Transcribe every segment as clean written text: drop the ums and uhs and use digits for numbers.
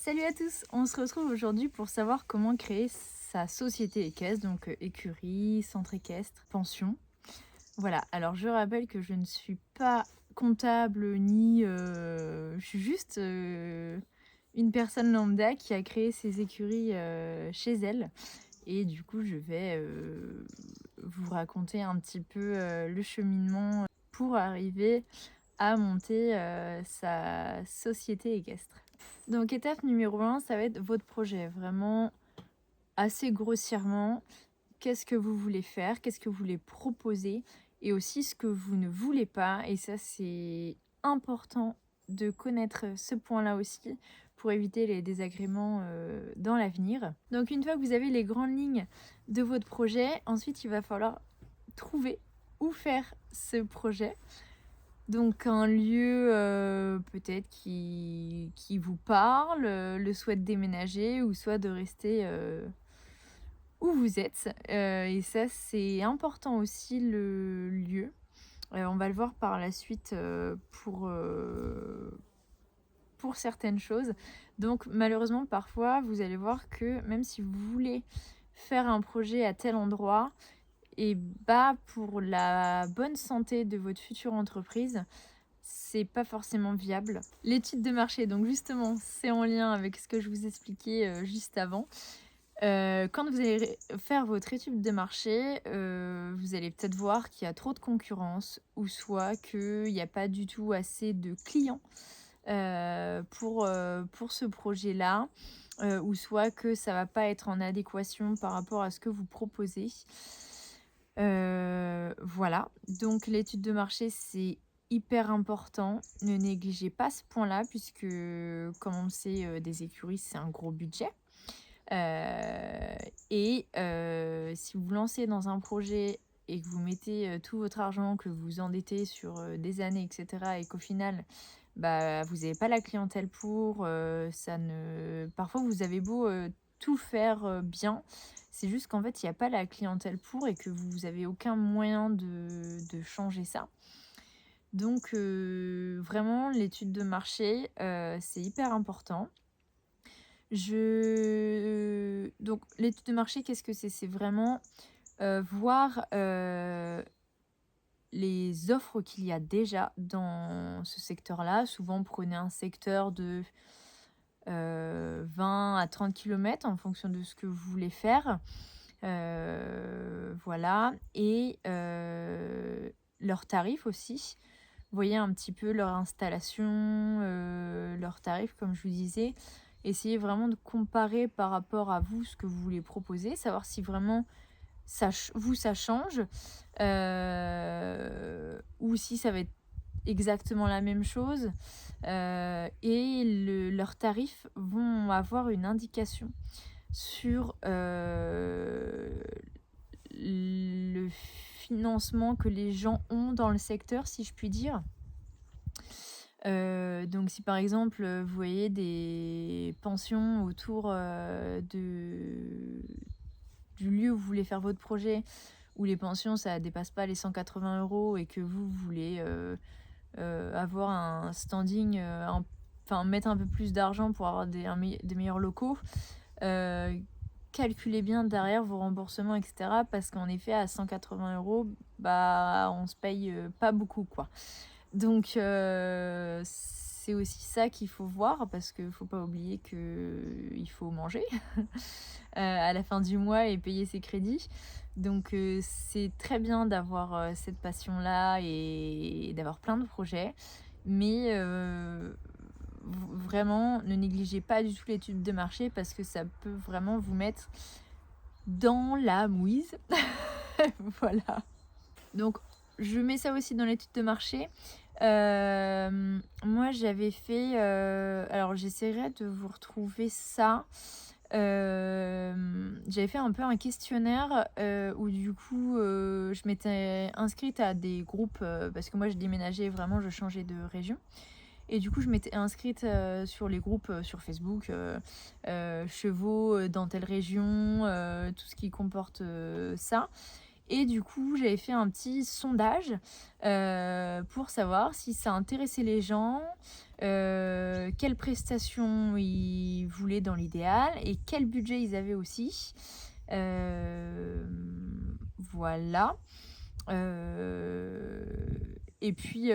Salut à tous, on se retrouve aujourd'hui pour savoir comment créer sa société équestre, donc écurie, centre équestre, pension. Voilà, alors je rappelle que je ne suis pas comptable ni... je suis juste une personne lambda qui a créé ses écuries chez elle. Et du coup, je vais vous raconter un petit peu le cheminement pour arriver à monter sa société équestre. Donc étape numéro 1, ça va être votre projet. Vraiment assez grossièrement, qu'est-ce que vous voulez faire, qu'est-ce que vous voulez proposer et aussi ce que vous ne voulez pas. Et ça, c'est important de connaître ce point-là aussi pour éviter les désagréments dans l'avenir. Donc une fois que vous avez les grandes lignes de votre projet, ensuite il va falloir trouver où faire ce projet. Donc un lieu peut-être qui vous parle, le souhait de déménager ou soit de rester où vous êtes. Et ça, c'est important aussi, le lieu. On va le voir par la suite pour certaines choses. Donc malheureusement, parfois, vous allez voir que même si vous voulez faire un projet à tel endroit, et bah pour la bonne santé de votre future entreprise, c'est pas forcément viable. L'étude de marché, donc justement, c'est en lien avec ce que je vous expliquais juste avant. Quand vous allez faire votre étude de marché, vous allez peut-être voir qu'il y a trop de concurrence ou soit qu'il n'y a pas du tout assez de clients pour ce projet-là, ou soit que ça va pas être en adéquation par rapport à ce que vous proposez. Voilà, donc l'étude de marché, c'est hyper important. Ne négligez pas ce point-là puisque, comme on le sait, des écuries, c'est un gros budget. Si vous vous lancez dans un projet et que vous mettez, tout votre argent, que vous vous endettez sur, des années et cetera et qu'au final, bah, vous avez pas la clientèle pour, ça ne parfois vous avez beau, tout faire, bien, c'est juste qu'en fait, il y a pas la clientèle pour et que vous avez aucun moyen de changer ça. Donc vraiment l'étude de marché, c'est hyper important. Donc l'étude de marché, qu'est-ce que c'est? C'est vraiment, voir, les offres qu'il y a déjà dans ce secteur-là. Souvent, prenez un secteur de 20 à 30 kilomètres en fonction de ce que vous voulez faire. Voilà et leurs tarifs aussi. Voyez un petit peu leur installation, leurs tarifs comme je vous disais. Essayez vraiment de comparer par rapport à vous ce que vous voulez proposer, savoir si vraiment ça change, ou si ça va être exactement la même chose, leurs tarifs vont avoir une indication sur, le financement que les gens ont dans le secteur, si je puis dire. Donc si par exemple, vous voyez des pensions autour, du lieu où vous voulez faire votre projet, où les pensions ça dépasse pas les 180 € et que vous voulez, avoir un standing, enfin mettre un peu plus d'argent pour avoir des meilleurs locaux, heu, calculez bien derrière vos remboursements et cetera parce qu'en effet à 180 €, bah, on se paye, pas beaucoup quoi. Donc c'est aussi ça qu'il faut voir parce qu'il faut pas oublier qu'il faut manger à la fin du mois et payer ses crédits. Donc c'est très bien d'avoir, cette passion-là et d'avoir plein de projets. Mais vraiment, ne négligez pas du tout l'étude de marché parce que ça peut vraiment vous mettre dans la mouise. Voilà. Donc je mets ça aussi dans l'étude de marché. Moi j'avais fait, alors j'essaierai de vous retrouver ça. J'avais fait un peu un questionnaire, où du coup, je m'étais inscrite à des groupes, parce que moi je déménageais vraiment, je changeais de région et du coup je m'étais inscrite, sur les groupes, sur Facebook, chevaux, dans telle région, tout ce qui comporte, ça. Et du coup, j'avais fait un petit sondage, pour savoir si ça intéressait les gens, quelles prestations ils voulaient dans l'idéal et quel budget ils avaient aussi. Voilà. Et puis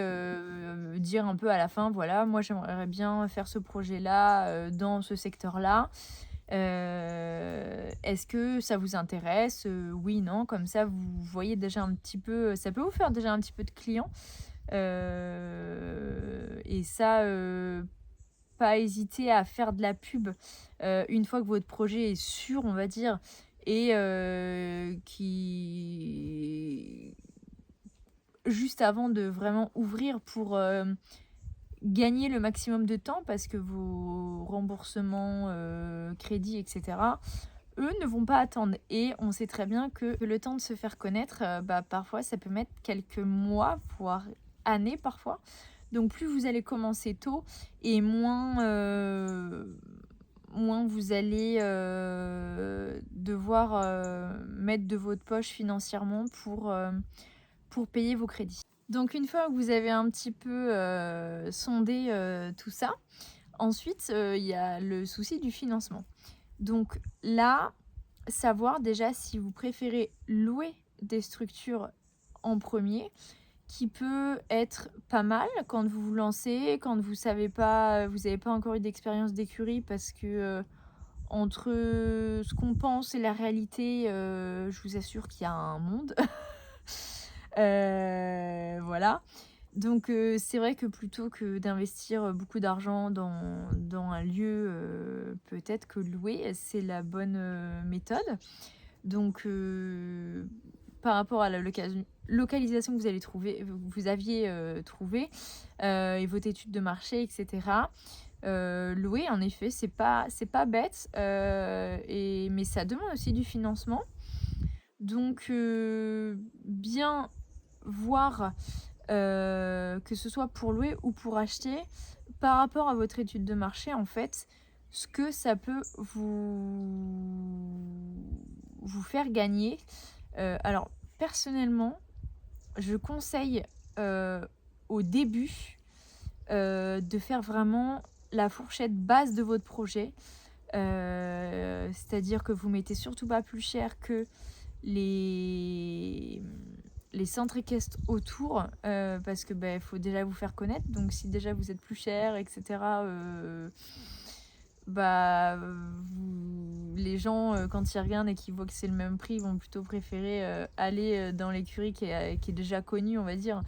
dire un peu à la fin, voilà, moi j'aimerais bien faire ce projet-là dans ce secteur-là. Est-ce que ça vous intéresse? Oui, non, comme ça vous voyez déjà un petit peu, ça peut vous faire déjà un petit peu de clients. Et ça, pas hésiter à faire de la pub une fois que votre projet est sûr, on va dire, et qui juste avant de vraiment ouvrir pour gagner le maximum de temps parce que vos remboursements, crédits, etc., eux ne vont pas attendre. Et on sait très bien que le temps de se faire connaître, parfois ça peut mettre quelques mois, voire années parfois. Donc plus vous allez commencer tôt et moins vous allez devoir mettre de votre poche financièrement pour payer vos crédits. Donc une fois que vous avez un petit peu sondé tout ça, ensuite il y a le souci du financement. Donc là, savoir déjà si vous préférez louer des structures en premier, qui peut être pas mal quand vous vous lancez, quand vous savez pas, vous n'avez pas encore eu d'expérience d'écurie parce que entre ce qu'on pense et la réalité, je vous assure qu'il y a un monde. Voilà. Donc c'est vrai que plutôt que d'investir beaucoup d'argent dans un lieu, peut-être que louer, c'est la bonne méthode. Donc par rapport à la localisation que vous aviez trouvée, et votre étude de marché, etc., louer, en effet, c'est pas bête, mais ça demande aussi du financement. Donc bien voir, que ce soit pour louer ou pour acheter, par rapport à votre étude de marché, en fait, ce que ça peut vous faire gagner. Alors personnellement, je conseille, au début, de faire vraiment la fourchette basse de votre projet. C'est-à-dire que vous mettez surtout pas plus cher que les centres équestres autour, parce que faut déjà vous faire connaître. Donc si déjà vous êtes plus cher, etc., les gens, quand ils regardent et qu'ils voient que c'est le même prix, vont plutôt préférer aller dans l'écurie qui est déjà connue, on va dire,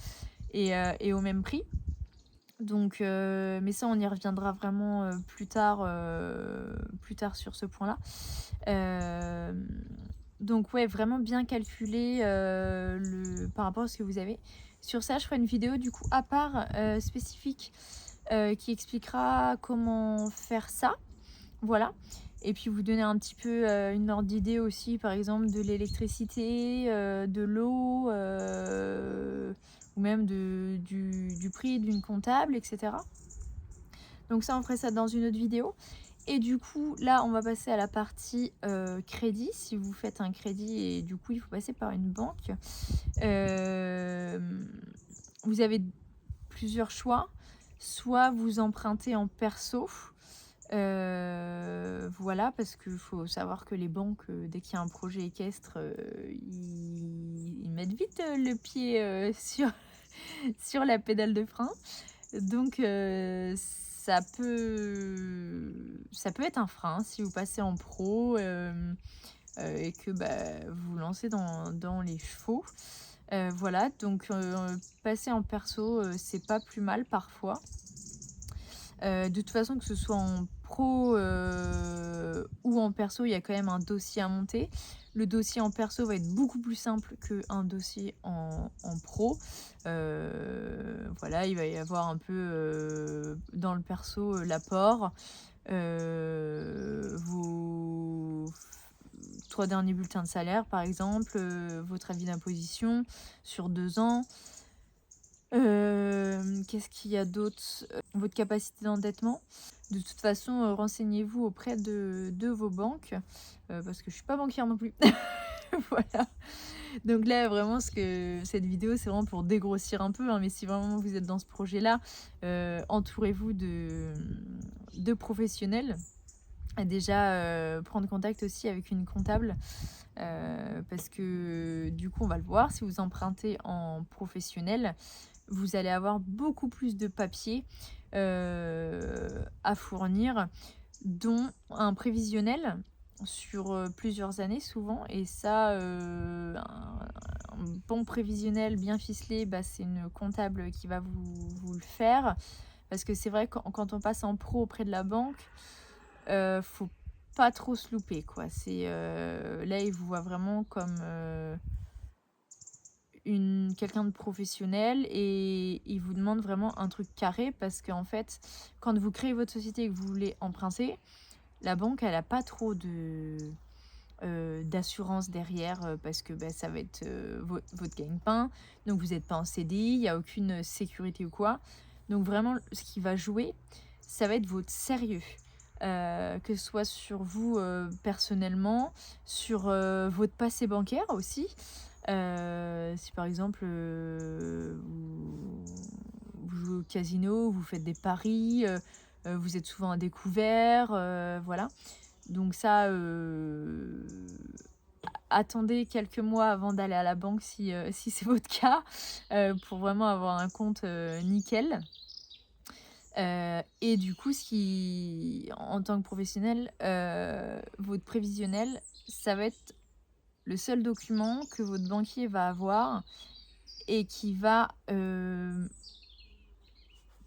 et au même prix. Donc mais ça, on y reviendra vraiment plus tard sur ce point-là. Donc ouais, vraiment bien calculer par rapport à ce que vous avez. Sur ça, je ferai une vidéo du coup à part spécifique qui expliquera comment faire ça. Voilà. Et puis vous donner un petit peu une ordre d'idée aussi, par exemple de l'électricité, de l'eau, ou même du prix d'une comptable, etc. Donc ça, on ferait ça dans une autre vidéo. Et du coup, là, on va passer à la partie crédit. Si vous faites un crédit et du coup, il faut passer par une banque. Vous avez plusieurs choix. Soit vous empruntez en perso. Voilà, parce qu'il faut savoir que les banques, dès qu'il y a un projet équestre, ils mettent vite le pied sur la pédale de frein. Donc ça peut être un frein si vous passez en pro et que vous vous lancez dans les chevaux. Voilà, donc passer en perso, c'est pas plus mal parfois. De toute façon, que ce soit en pro ou en perso, il y a quand même un dossier à monter. Le dossier en perso va être beaucoup plus simple qu'un dossier en pro. Voilà, il va y avoir un peu dans le perso l'apport, vos 3 derniers bulletins de salaire par exemple, votre avis d'imposition sur 2 ans. Qu'est-ce qu'il y a d'autre? Votre capacité d'endettement. De toute façon, renseignez-vous auprès de vos banques, parce que je suis pas banquière non plus. Voilà. Donc là, vraiment, cette vidéo, c'est vraiment pour dégrossir un peu, hein, mais si vraiment vous êtes dans ce projet-là, entourez-vous de professionnels. déjà prendre contact aussi avec une comptable parce que du coup on va le voir, si vous empruntez en professionnel, vous allez avoir beaucoup plus de papiers à fournir, dont un prévisionnel sur plusieurs années souvent. Et ça, un bon prévisionnel bien ficelé, bah, c'est une comptable qui va vous le faire. Parce que c'est vrai, quand on passe en pro auprès de la banque, faut pas trop se louper, quoi. C'est, là, ils vous voient vraiment comme quelqu'un de professionnel et ils vous demandent vraiment un truc carré parce qu'en fait, quand vous créez votre société et que vous voulez emprunter, la banque, elle a pas trop d'assurance derrière parce que bah, ça va être votre gagne-pain. Donc, vous n'êtes pas en CDI, il n'y a aucune sécurité ou quoi. Donc, vraiment, ce qui va jouer, ça va être votre sérieux. Que ce soit sur vous personnellement, sur votre passé bancaire aussi. Si par exemple vous jouez au casino, vous faites des paris, vous êtes souvent à découvert, voilà. Donc ça, attendez quelques mois avant d'aller à la banque si, si c'est votre cas, pour vraiment avoir un compte nickel. Et du coup, en tant que professionnel, votre prévisionnel, ça va être le seul document que votre banquier va avoir et qui va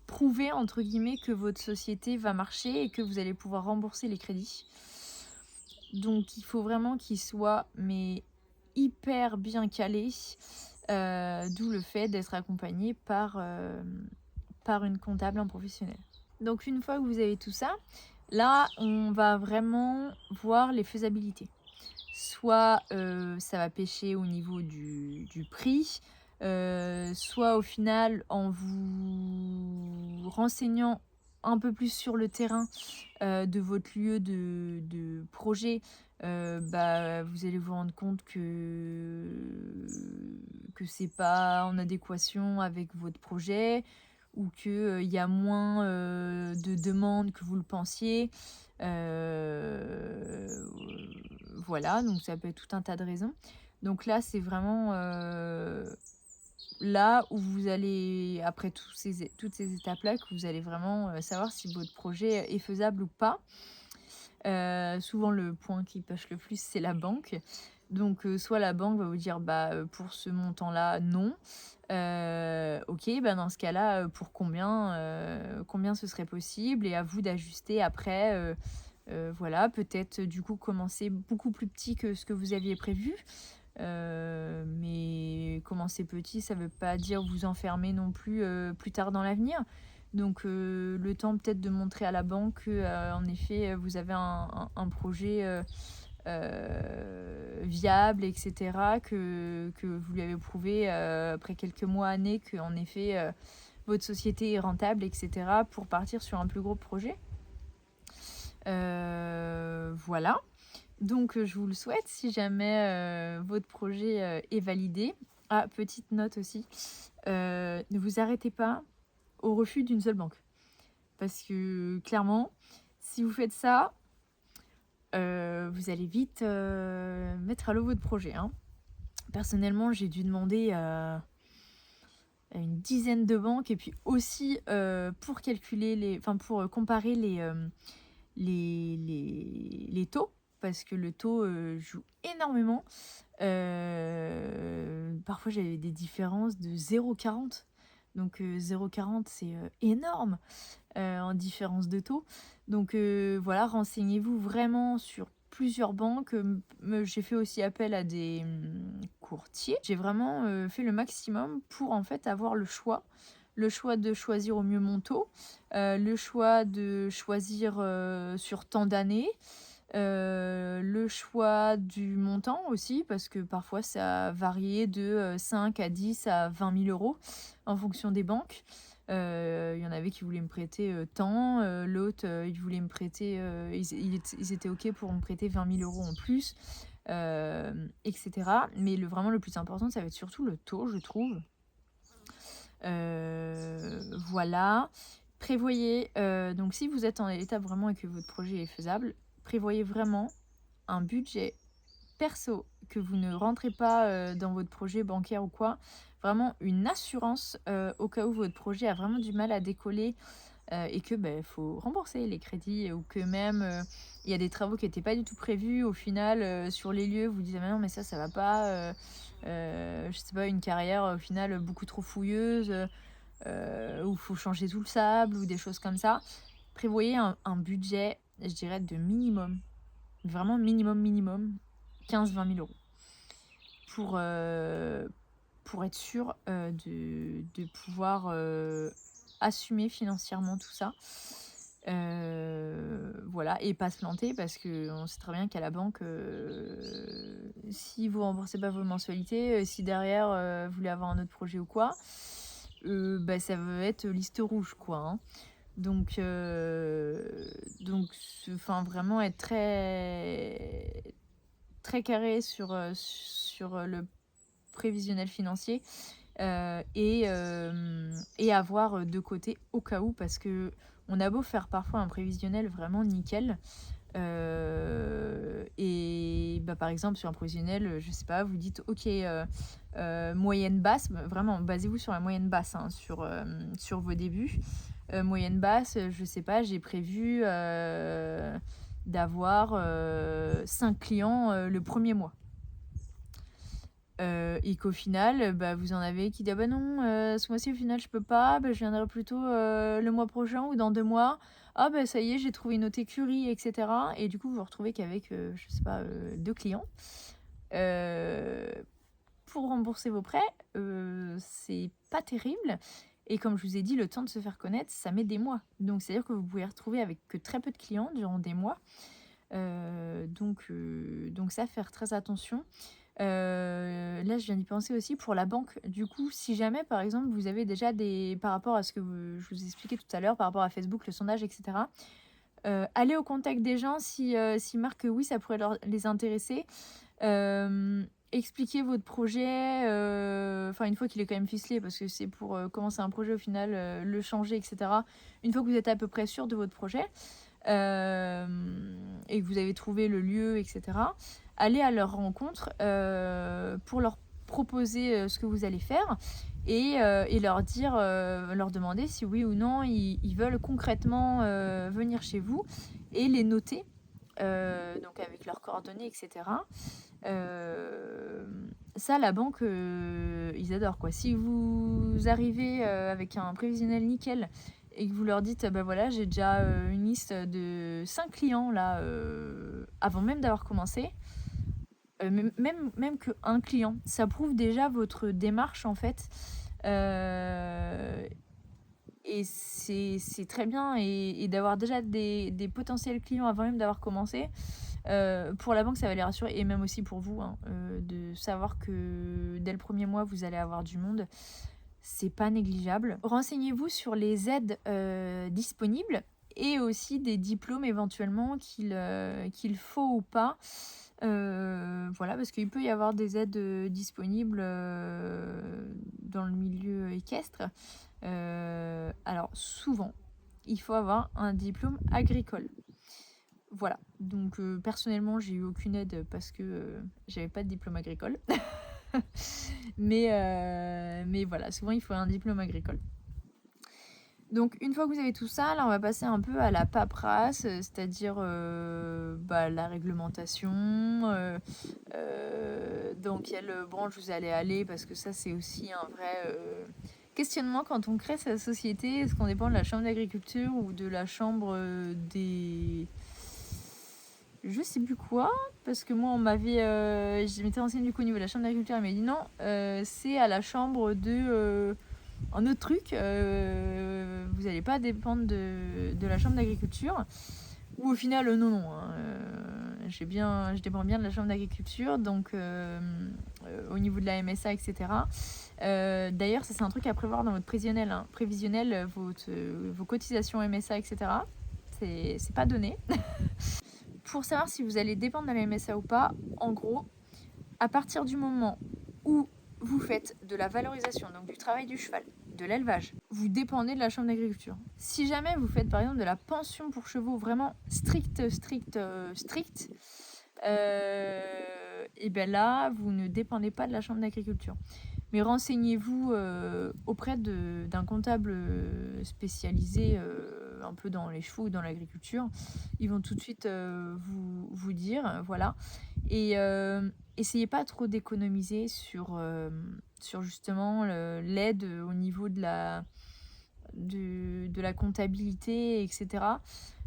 prouver, entre guillemets, que votre société va marcher et que vous allez pouvoir rembourser les crédits. Donc, il faut vraiment qu'il soit hyper bien calé, d'où le fait d'être accompagné par une comptable, un professionnel. Donc, une fois que vous avez tout ça, là, on va vraiment voir les faisabilités. Soit ça va pêcher au niveau du prix, soit au final en vous renseignant un peu plus sur le terrain de votre lieu de projet, bah, vous allez vous rendre compte que c'est pas en adéquation avec votre projet ou qu'il y a moins de demandes que vous le pensiez. Voilà, donc ça peut être tout un tas de raisons. Donc là, c'est vraiment là où vous allez, après toutes ces étapes-là, que vous allez vraiment savoir si votre projet est faisable ou pas. Souvent, le point qui pêche le plus, c'est la banque. Donc, soit la banque va vous dire, bah, pour ce montant-là, non. Ok, bah, dans ce cas-là, pour combien ce serait possible et à vous d'ajuster après. Voilà, peut-être du coup commencer beaucoup plus petit que ce que vous aviez prévu. Mais commencer petit, ça veut pas dire vous enfermer non plus plus tard dans l'avenir. Donc le temps peut-être de montrer à la banque que en effet vous avez un projet viable, etc. Que vous lui avez prouvé après quelques mois, années, que en effet votre société est rentable, etc. pour partir sur un plus gros projet. Voilà. Donc je vous le souhaite si jamais votre projet est validé. Ah, petite note aussi, ne vous arrêtez pas au refus d'une seule banque. Parce que clairement, si vous faites ça, vous allez vite mettre à l'eau votre projet, hein. Personnellement, j'ai dû demander à une dizaine de banques et puis aussi pour calculer pour comparer les taux, parce que le taux joue énormément. Parfois, j'avais des différences de 0,40. Donc 0,40, c'est énorme en différence de taux. Donc voilà, renseignez-vous vraiment sur plusieurs banques. J'ai fait aussi appel à des courtiers. J'ai vraiment fait le maximum pour en fait avoir le choix. Le choix de choisir au mieux mon taux, le choix de choisir sur tant d'années, le choix du montant aussi, parce que parfois ça variait de 5 à 10 à 20 000 euros en fonction des banques. Il y en avait qui voulaient me prêter tant, l'autre il voulait me prêter, ils étaient ok pour me prêter 20 000 euros en plus, etc. Mais vraiment le plus important, ça va être surtout le taux, je trouve. Voilà. Prévoyez, donc si vous êtes en étape vraiment et que votre projet est faisable, prévoyez vraiment un budget perso, que vous ne rentrez pas, dans votre projet bancaire ou quoi. Vraiment une assurance, au cas où votre projet a vraiment du mal à décoller, et que, beh, faut rembourser les crédits ou que même, il y a des travaux qui étaient pas du tout prévus. Au final, sur les lieux, vous dites: «Ah mais non, mais ça va pas», je sais pas, une carrière, au final, beaucoup trop fouilleuse, où faut changer tout le sable ou des choses comme ça. Prévoyez un budget, je dirais de minimum, vraiment minimum 15 000 à 20 000 € pour, pour être sûr, de pouvoir, assumer financièrement tout ça. Voilà, et pas se planter parce qu'on sait très bien qu'à la banque, si vous remboursez pas vos mensualités, si derrière, vous voulez avoir un autre projet ou quoi, bah, ça va être liste rouge quoi, hein. Donc enfin vraiment être très très carré sur le prévisionnel financier, et avoir, de côté au cas où, parce que on a beau faire parfois un prévisionnel vraiment nickel, et bah, par exemple sur un prévisionnel, je sais pas, vous dites: «OK, moyenne basse», vraiment basez-vous sur la moyenne basse, hein, sur vos débuts. Moyenne basse, je sais pas, j'ai prévu, d'avoir, 5 clients, le premier mois. Et qu'au final, bah, vous en avez qui disent: «Ah bah non, ce mois-ci au final je peux pas, bah, je viendrai plutôt, le mois prochain ou dans 2 mois. Ah bah ça y est, j'ai trouvé une autre écurie» et cetera, et du coup vous vous retrouvez qu'avec, je sais pas, 2 clients. Heu, pour rembourser vos prêts, c'est pas terrible, et comme je vous ai dit, le temps de se faire connaître, ça met des mois. Donc c'est-à-dire que vous pouvez retrouver avec que très peu de clients durant des mois. Donc ça, faire très attention. Là, je viens d'y penser aussi pour la banque. Du coup, si jamais, par exemple, vous avez déjà des par rapport à ce que je vous expliquais tout à l'heure, par rapport à Facebook, le sondage et cetera, allez au contact des gens si, s'ils marquent que oui, ça pourrait les intéresser. Expliquez votre projet, enfin, une fois qu'il est quand même ficelé, parce que c'est pour, commencer un projet au final, le changer et cetera. Une fois que vous êtes à peu près sûr de votre projet, et que vous avez trouvé le lieu et cetera, allez à leur rencontre, pour leur proposer, ce que vous allez faire, et leur dire, leur demander si oui ou non ils veulent concrètement, venir chez vous, et les noter, donc avec leurs coordonnées et cetera. Ça, la banque, ils adorent quoi. Si vous arrivez, avec un prévisionnel nickel et que vous leur dites: «Bah, voilà, j'ai déjà, une liste de 5 clients là», avant même d'avoir commencé, même qu'un client, ça prouve déjà votre démarche en fait, heu et c'est très bien, et d'avoir déjà des potentiels clients avant même d'avoir commencé, pour la banque, ça va les rassurer, et même aussi pour vous, hein, de savoir que dès le premier mois, vous allez avoir du monde. C'est pas négligeable. Renseignez-vous sur les aides, disponibles, et aussi des diplômes éventuellement qu'il faut ou pas. Voilà, parce qu'il peut y avoir des aides, disponibles, dans le milieu équestre. Alors souvent, il faut avoir un diplôme agricole. Voilà, donc personnellement, j'ai eu aucune aide parce que, j'avais pas de diplôme agricole. Mais voilà, souvent il faut un diplôme agricole. Donc une fois que vous avez tout ça, là on va passer un peu à la paperasse, c'est-à-dire, bah, la réglementation, dans quelle branche vous allez aller, parce que ça c'est aussi un vrai, questionnement quand on crée sa société. Est-ce qu'on dépend de la chambre d'agriculture ou de la chambre, des... Je sais plus quoi, parce que moi on m'avait, je m'étais renseignée du coup au niveau de la chambre d'agriculture, elle m'a dit non, c'est à la chambre de, un autre truc, vous n'allez pas dépendre de la chambre d'agriculture. Ou au final, non, non, hein, je dépends bien de la chambre d'agriculture, donc au niveau de la MSA, etc. D'ailleurs, ça c'est un truc à prévoir dans votre prévisionnel, hein. Prévisionnel, vos cotisations MSA, etc. C'est pas donné. Pour savoir si vous allez dépendre de la MSA ou pas, en gros, à partir du moment où vous faites de la valorisation, donc du travail du cheval, de l'élevage. Vous dépendez de la chambre d'agriculture. Si jamais vous faites par exemple de la pension pour chevaux vraiment strict, et bien là, vous ne dépendez pas de la chambre d'agriculture. Mais renseignez-vous auprès d'un comptable spécialisé un peu dans les chevaux ou dans l'agriculture. Ils vont tout de suite vous dire, voilà. Et essayez pas trop d'économiser sur justement l'aide au niveau de la comptabilité, etc.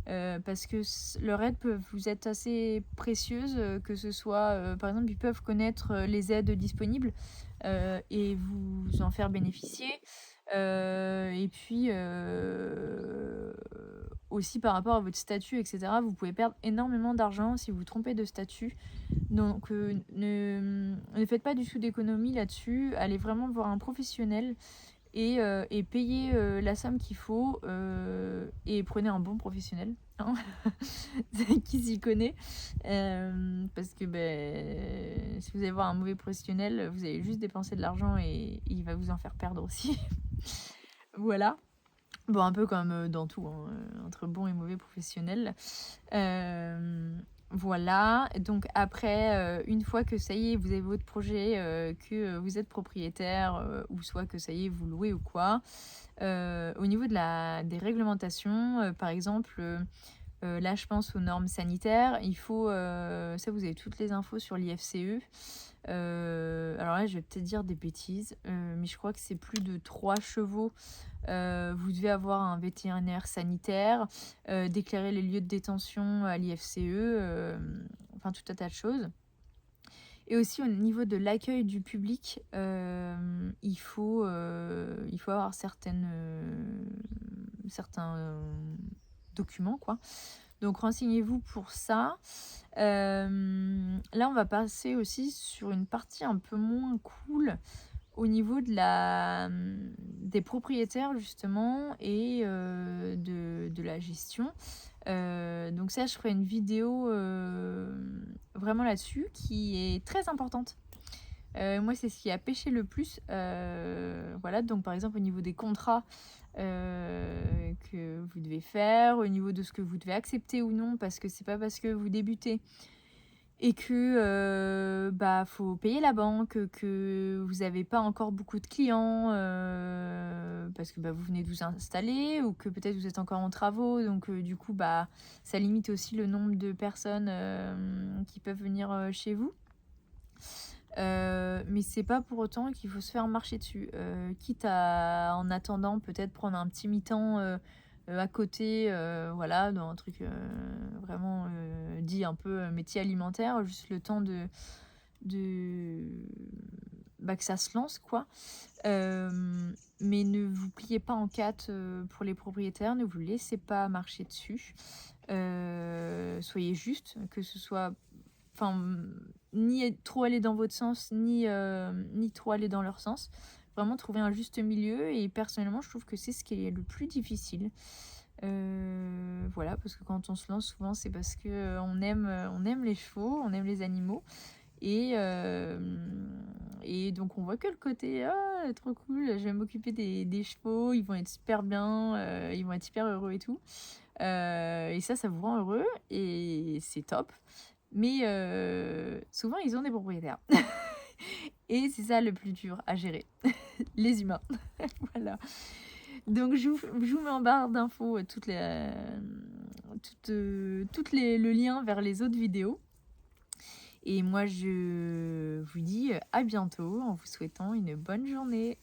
Parce que leur aide peut vous être assez précieuse, que ce soit, par exemple, ils peuvent connaître les aides disponibles et vous en faire bénéficier. Et puis aussi par rapport à votre statut, etc., vous pouvez perdre énormément d'argent si vous vous trompez de statut. Donc ne faites pas du tout d'économie là-dessus, allez vraiment voir un professionnel et payez la somme qu'il faut et prenez un bon professionnel hein, qui s'y connaît parce que si vous allez voir un mauvais professionnel, vous allez juste dépenser de l'argent et il va vous en faire perdre aussi. Voilà. Bon, un peu comme dans tout, hein, entre bon et mauvais professionnel. Voilà, donc après, une fois que ça y est, vous avez votre projet, que vous êtes propriétaire, ou soit que ça y est, vous louez ou quoi, au niveau des réglementations, par exemple, là je pense aux normes sanitaires, il faut, ça vous avez toutes les infos sur l'IFCE. Alors là je vais peut-être dire des bêtises, mais je crois que c'est plus de 3 chevaux. Vous devez avoir un vétérinaire sanitaire, déclarer les lieux de détention à l'IFCE, enfin tout un tas de choses. Et aussi au niveau de l'accueil du public, il faut avoir certains documents, quoi. Donc renseignez-vous pour ça. Là, on va passer aussi sur une partie un peu moins cool au niveau des propriétaires justement et de la gestion. Donc ça, je ferai une vidéo vraiment là-dessus qui est très importante. Moi, c'est ce qui a pêché le plus. Voilà, donc par exemple au niveau des contrats que vous devez faire, au niveau de ce que vous devez accepter ou non, parce que c'est pas parce que vous débutez et que faut payer la banque, que vous n'avez pas encore beaucoup de clients parce que vous venez de vous installer ou que peut-être vous êtes encore en travaux, donc du coup ça limite aussi le nombre de personnes qui peuvent venir chez vous. Mais c'est pas pour autant qu'il faut se faire marcher dessus, quitte à en attendant peut-être prendre un petit mi-temps à côté, voilà, dans un truc vraiment dit un peu métier alimentaire, juste le temps que ça se lance, quoi. Mais ne vous pliez pas en quatre pour les propriétaires, ne vous laissez pas marcher dessus. Soyez juste, que ce soit ni trop aller dans votre sens, ni trop aller dans leur sens. Vraiment trouver un juste milieu, et personnellement je trouve que c'est ce qui est le plus difficile. Voilà, parce que quand on se lance, souvent c'est parce que on aime les chevaux, on aime les animaux, et donc on voit que le côté trop cool, je vais m'occuper des chevaux, ils vont être super bien, ils vont être super heureux et tout, et ça vous rend heureux et c'est top. Mais souvent, ils ont des propriétaires. Et c'est ça le plus dur à gérer. Les humains. Voilà. Donc, je vous mets en barre d'infos le lien vers les autres vidéos. Et moi, je vous dis à bientôt en vous souhaitant une bonne journée.